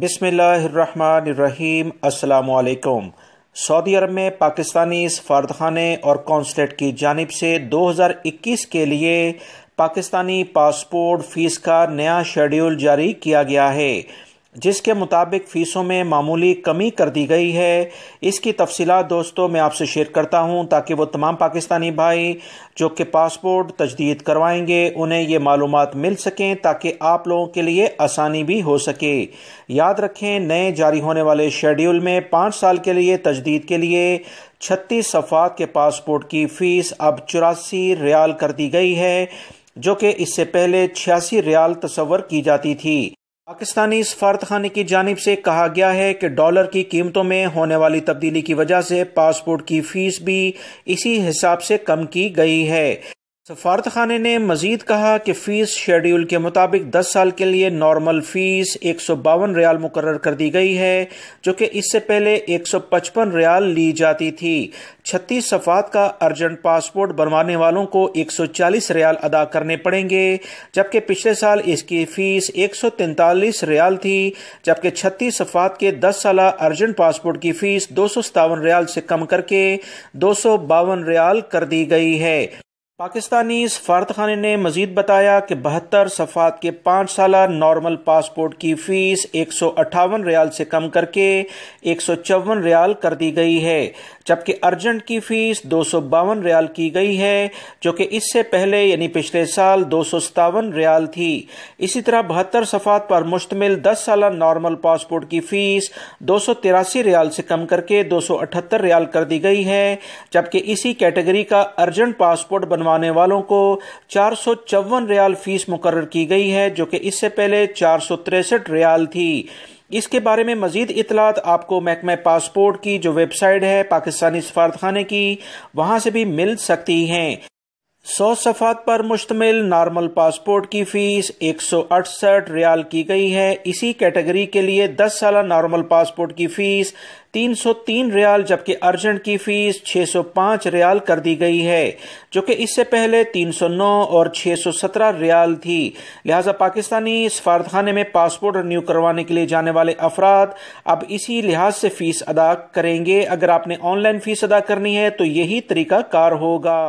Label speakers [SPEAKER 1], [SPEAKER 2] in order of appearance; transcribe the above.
[SPEAKER 1] بسم اللہ الرحمن الرحیم۔ السلام علیکم۔ سعودی عرب میں پاکستانی سفارتخانے اور قونصلیٹ کی جانب سے 2021 کے لیے پاکستانی پاسپورٹ فیس کا نیا شیڈول جاری کیا گیا ہے، جس کے مطابق فیسوں میں معمولی کمی کر دی گئی ہے۔ اس کی تفصیلات دوستوں میں آپ سے شیئر کرتا ہوں تاکہ وہ تمام پاکستانی بھائی جو کہ پاسپورٹ تجدید کروائیں گے انہیں یہ معلومات مل سکیں، تاکہ آپ لوگوں کے لیے آسانی بھی ہو سکے۔ یاد رکھیں، نئے جاری ہونے والے شیڈول میں 5 سال کے لیے تجدید کے لیے 36 صفحات کے پاسپورٹ کی فیس اب 84 ریال کر دی گئی ہے، جو کہ اس سے پہلے 86 ریال تصور کی جاتی تھی۔ پاکستانی سفارتخانے کی جانب سے کہا گیا ہے کہ ڈالر کی قیمتوں میں ہونے والی تبدیلی کی وجہ سے پاسپورٹ کی فیس بھی اسی حساب سے کم کی گئی ہے۔ سفارتخانے نے مزید کہا کہ فیس شیڈول کے مطابق 10 سال کے لیے نارمل فیس 152 ریال مقرر کر دی گئی ہے، جو کہ اس سے پہلے 155 ریال لی جاتی تھی۔ 36 صفحات کا ارجنٹ پاسپورٹ بنوانے والوں کو 140 ریال ادا کرنے پڑیں گے، جبکہ پچھلے سال اس کی فیس 143 ریال تھی، جبکہ 36 صفحات کے 10 سالہ ارجنٹ پاسپورٹ کی فیس 257 ریال سے کم کر کے 252 ریال کر دی گئی ہے۔ پاکستانی سفارتخانے نے مزید بتایا کہ 72 صفحات کے 5 سالہ نارمل پاسپورٹ کی فیس 158 ریال سے کم کر کے 154 ریال کر دی گئی ہے، جبکہ ارجنٹ کی فیس 252 ریال کی گئی ہے، جو کہ اس سے پہلے یعنی پچھلے سال 257 ریال تھی۔ اسی طرح 72 صفحات پر مشتمل 10 سالہ نارمل پاسپورٹ کی فیس 283 ریال سے کم کر کے 278 ریال کر دی گئی ہے، جبکہ اسی کیٹیگری کا ارجنٹ پاسپورٹ بنوانے والوں کو 454 ریال فیس مقرر کی گئی ہے، جو کہ اس سے پہلے 463 ریال تھی۔ اس کے بارے میں مزید اطلاعات آپ کو محکمہ پاسپورٹ کی جو ویب سائٹ ہے پاکستانی سفارتخانے کی، وہاں سے بھی مل سکتی ہیں۔ 100 صفحات پر مشتمل نارمل پاسپورٹ کی فیس 168 ریال کی گئی ہے۔ اسی کیٹیگری کے لیے 10 سالہ نارمل پاسپورٹ کی فیس 303 ریال جبکہ ارجنٹ کی فیس 605 ریال کر دی گئی ہے، جو کہ اس سے پہلے 309 اور 617 ریال تھی۔ لہٰذا پاکستانی سفارتخانے میں پاسپورٹ رینیو کروانے کے لیے جانے والے افراد اب اسی لحاظ سے فیس ادا کریں گے۔ اگر آپ نے آن لائن فیس ادا کرنی ہے تو یہی طریقہ کار ہوگا۔